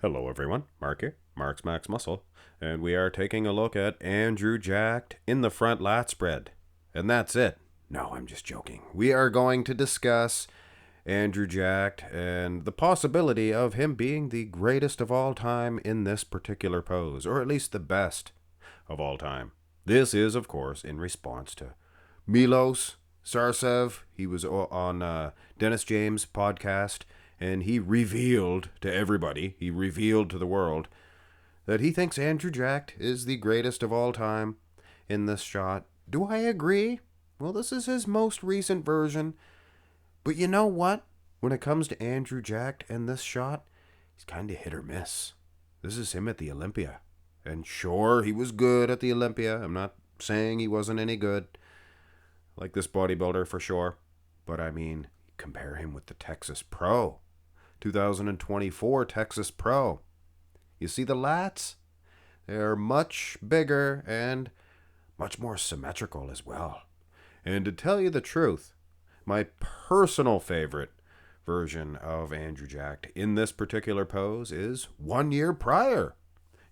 Hello everyone, Mark here, Mark's Max Muscle, and we are taking a look at Andrew Jacked in the Front Lat Spread. And that's it. No, I'm just joking. We are going to discuss Andrew Jacked and the possibility of him being the greatest of all time in this particular pose, or at least the best of all time. This is, of course, in response to Milos Sarcev. He was on Dennis James' podcast, and he revealed to everybody, he revealed to the world, that he thinks Andrew Jacked is the greatest of all time in this shot. Do I agree? Well, this is his most recent version. But you know what? When it comes to Andrew Jacked and this shot, he's kind of hit or miss. This is him at the Olympia. And sure, he was good at the Olympia. I'm not saying he wasn't any good. Like this bodybuilder for sure. But I mean, compare him with the Texas Pro. 2024 Texas Pro. You see the lats? They're much bigger and much more symmetrical as well. And to tell you the truth, my personal favorite version of Andrew Jacked in this particular pose is 1 year prior.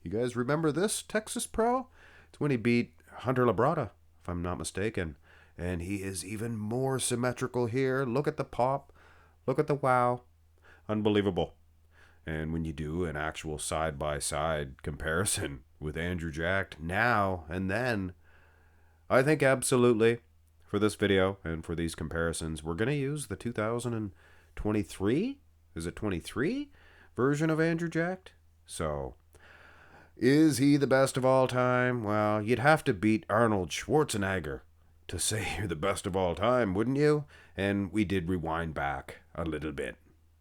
You guys remember this Texas Pro? It's when he beat Hunter Labrada, if I'm not mistaken. And he is even more symmetrical here. Look at the pop. Look at the wow. Unbelievable. And when you do an actual side-by-side comparison with Andrew Jacked now and then, I think absolutely for this video and for these comparisons, we're going to use the 2023, is it 23, version of Andrew Jacked. So, is he the best of all time? Well, you'd have to beat Arnold Schwarzenegger to say you're the best of all time, wouldn't you? And we did rewind back a little bit.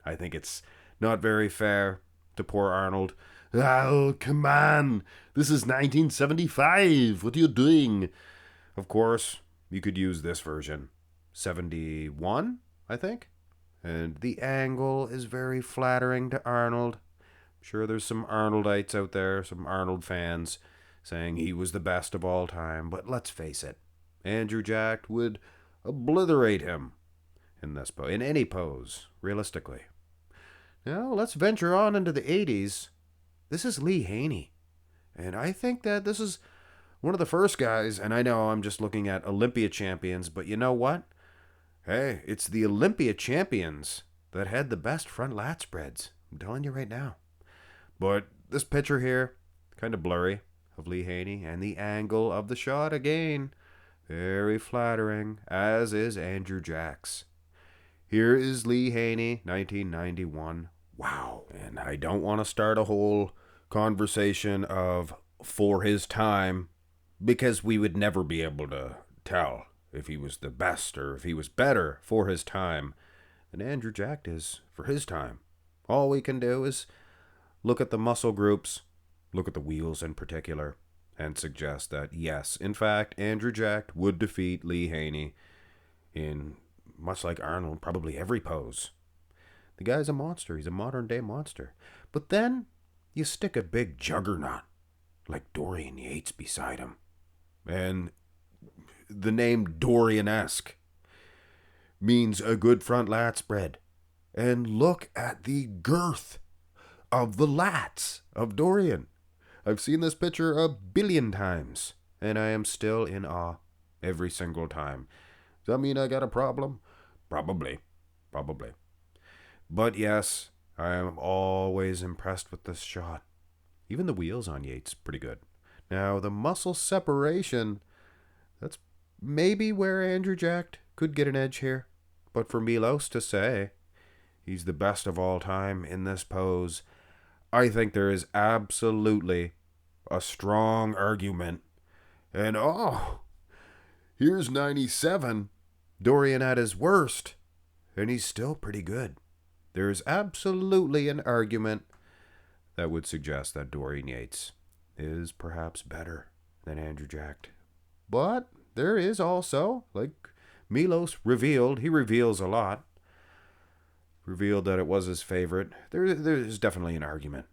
I think it's not very fair to poor Arnold. Oh, come on. This is 1975. What are you doing? Of course, you could use this version. 71, I think. And the angle is very flattering to Arnold. I'm sure there's some Arnoldites out there, some Arnold fans, saying he was the best of all time. But let's face it, Andrew Jacked would obliterate him in this pose, in any pose, realistically. Now, let's venture on into the 80s. This is Lee Haney. And I think that this is one of the first guys, and I know I'm just looking at Olympia champions, but you know what? Hey, it's the Olympia champions that had the best front lat spreads. I'm telling you right now. But this picture here, kind of blurry, of Lee Haney, and the angle of the shot again, very flattering, as is Andrew Jack's. Here is Lee Haney, 1991. Wow. And I don't want to start a whole conversation of for his time, because we would never be able to tell if he was the best or if he was better for his time than Andrew Jacked is for his time. All we can do is look at the muscle groups, look at the wheels in particular, and suggest that, yes, in fact, Andrew Jacked would defeat Lee Haney in, much like Arnold, probably every pose. The guy's a monster. He's a modern-day monster. But then you stick a big juggernaut like Dorian Yates beside him. And the name Dorian-esque means a good front lat spread. And look at the girth of the lats of Dorian. I've seen this picture a billion times, and I am still in awe every single time. Does that mean I got a problem? Probably. But yes, I am always impressed with this shot. Even the wheels on Yates, pretty good. Now, the muscle separation, that's maybe where Andrew Jacked could get an edge here. But for Milos to say he's the best of all time in this pose, I think there is absolutely a strong argument. And here's 97, Dorian at his worst, and he's still pretty good. There's absolutely an argument that would suggest that Dorian Yates is perhaps better than Andrew Jacked. But there is also, like Milos revealed, he reveals a lot, revealed that it was his favorite. There's definitely an argument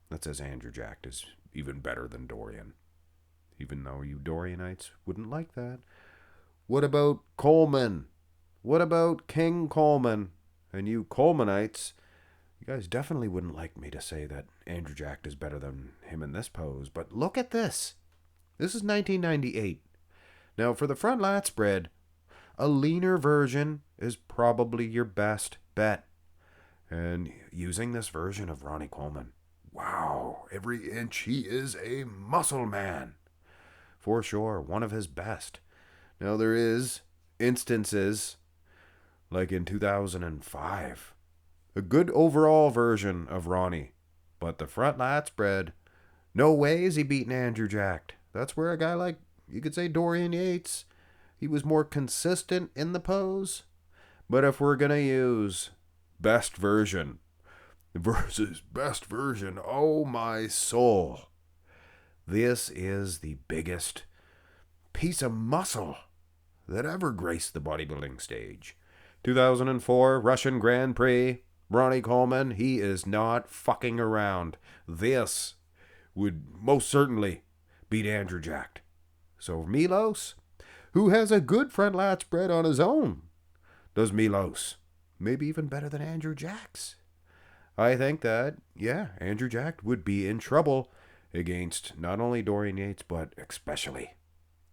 that says Andrew Jacked is even better than Dorian, even though you Dorianites wouldn't like that. What about Coleman? What about King Coleman? And you Colemanites, You guys definitely wouldn't like me to say that Andrew Jacked is better than him in this pose, but look at this. This is 1998. Now, for the front lat spread, a leaner version is probably your best bet. And using this version of Ronnie Coleman, wow, every inch he is a muscle man. For sure, one of his best. Now, there is instances, like in 2005, a good overall version of Ronnie. But the front lat spread, no way is he beating Andrew Jacked. That's where a guy like, you could say Dorian Yates, he was more consistent in the pose. But if we're going to use best version versus best version, oh my soul, this is the biggest piece of muscle that ever graced the bodybuilding stage. 2004 Russian Grand Prix, Ronnie Coleman, he is not fucking around. This would most certainly beat Andrew Jacked. So Milos, who has a good front lat spread on his own, does Milos maybe even better than Andrew Jack's? I think that, yeah, Andrew Jacked would be in trouble against not only Dorian Yates, but especially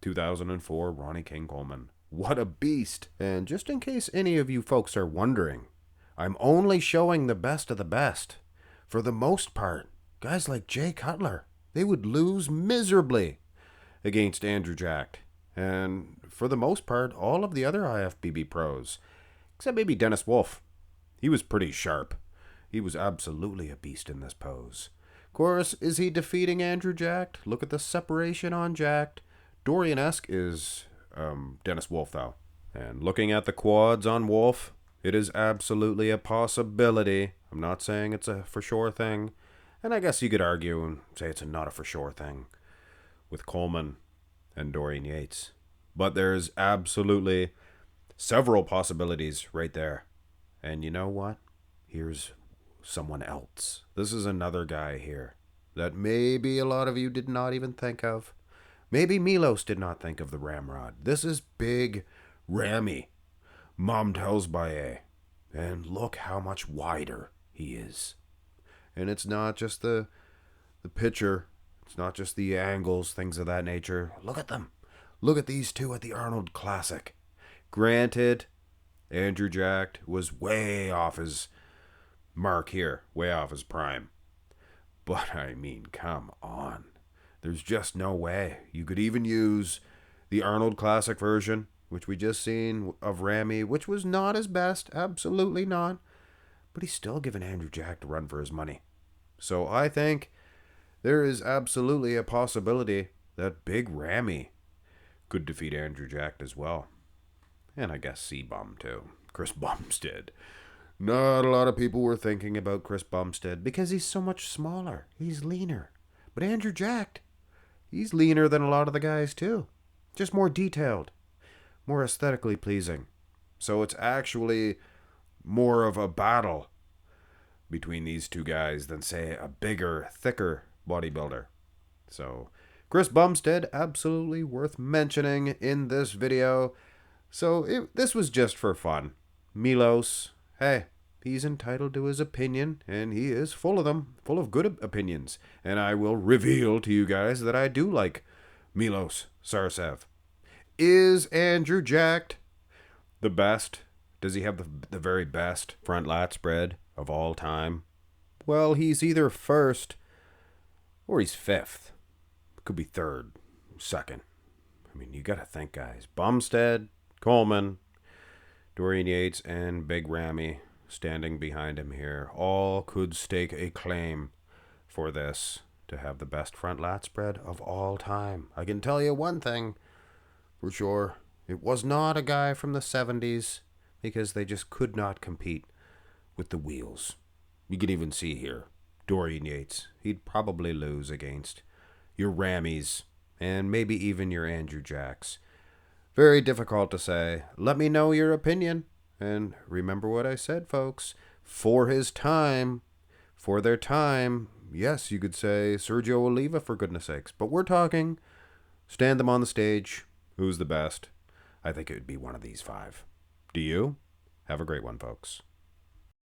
2004 Ronnie King Coleman. What a beast. And just in case any of you folks are wondering, I'm only showing the best of the best. For the most part, guys like Jay Cutler, they would lose miserably against Andrew Jacked. And for the most part, all of the other IFBB pros, except maybe Dennis Wolf, he was pretty sharp. He was absolutely a beast in this pose. Of course, is he defeating Andrew Jacked? Look at the separation on Jacked. Dorian-esque is Dennis Wolf, though. And looking at the quads on Wolf, it is absolutely a possibility. I'm not saying it's a for sure thing. And I guess you could argue and say it's not a for sure thing with Coleman and Dorian Yates. But there's absolutely several possibilities right there. And you know what? Here's someone else. This is another guy here that maybe a lot of you did not even think of. Maybe Milos did not think of the ramrod. This is Big Ramy, Mom tells by A. And look how much wider he is. And it's not just the picture. It's not just the angles, things of that nature. Look at them. Look at these two at the Arnold Classic. Granted, Andrew Jacked was way off his mark here. Way off his prime. But I mean, come on. There's just no way. You could even use the Arnold Classic version, which we just seen of Ramy, which was not his best. Absolutely not. But he's still giving Andrew Jacked a run for his money. So I think there is absolutely a possibility that Big Ramy could defeat Andrew Jacked as well. And I guess C-Bum too. Chris Bumstead. Not a lot of people were thinking about Chris Bumstead because he's so much smaller. He's leaner. But Andrew Jacked, he's leaner than a lot of the guys too. Just more detailed. More aesthetically pleasing. So it's actually more of a battle between these two guys than, say, a bigger, thicker bodybuilder. So Chris Bumstead, absolutely worth mentioning in this video. So this was just for fun. Milos, hey, he's entitled to his opinion, and he is full of them, full of good opinions. And I will reveal to you guys that I do like Milos Sarcev. Is Andrew Jacked the best? Does he have the very best front lat spread of all time? Well, he's either first or he's fifth. Could be third, second. I mean, you got to think, guys. Bumstead, Coleman, Dorian Yates, and Big Ramy standing behind him here all could stake a claim for this to have the best front lat spread of all time. I can tell you one thing for sure. It was not a guy from the 70s because they just could not compete with the wheels. You can even see here, Dorian Yates. He'd probably lose against your Ramys and maybe even your Andrew Jacks. Very difficult to say. Let me know your opinion. And remember what I said, folks. For his time, for their time, yes, you could say Sergio Oliva, for goodness sakes. But we're talking, stand them on the stage. Who's the best? I think it would be one of these five. Do you? Have a great one, folks.